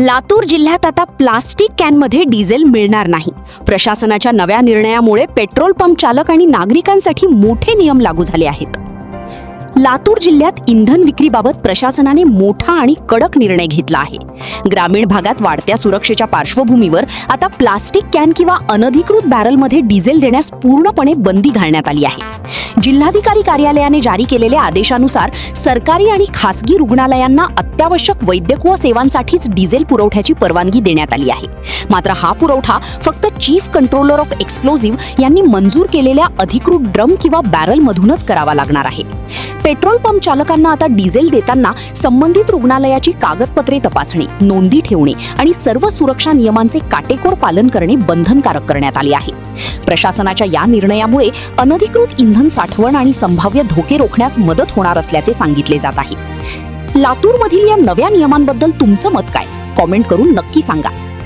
लातूर जिल्ह्यात आता प्लास्टिक कॅनमध्ये डिझेल मिळणार नाही। प्रशासनाच्या नव्या निर्णयामुळे पेट्रोल पंप चालक आणि नागरिकांसाठी मोठे नियम लागू झाले आहेत। लातूर जिल्ह्यात इंधन विक्रीबाबत प्रशासनाने मोठा आणि कडक निर्णय घेतला आहे। ग्रामीण भागात वाढत्या सुरक्षेच्या पार्श्वभूमीवर आता प्लास्टिक कॅन किंवा अनधिकृत बॅरलमध्ये डिझेल देण्यास पूर्णपणे बंदी घालण्यात आली आहे। जिल्हाधिकारी कार्यालयाने जारी केलेल्या आदेशानुसार सरकारी आणि खासगी रुग्णालयांना अत्यावश्यक वैद्यकीय सेवांसाठीच डिझेल पुरवठ्याची परवानगी देण्यात आली आहे। मात्र हा पुरवठा फक्त चीफ कंट्रोलर ऑफ एक्सप्लोजिव्ह यांनी मंजूर केलेल्या अधिकृत ड्रम किंवा बॅरलमधूनच करावा लागणार आहे। पेट्रोल पंप चालकांना आता डिझेल देताना संबंधित रुग्णालयाची कागदपत्रे तपासणी, नोंदी ठेवणे आणि सर्व सुरक्षा नियमांचे काटेकोर पालन करणे बंधनकारक करण्यात आले आहे। प्रशासनाच्या या निर्णयामुळे अनधिकृत इंधन साठवण आणि संभाव्य धोके रोखण्यास मदत होणार असल्याचे सांगितले जात आहे। लातूरमधील या नव्या नियमांबद्दल तुमचं मत काय? कॉमेंट करून नक्की सांगा।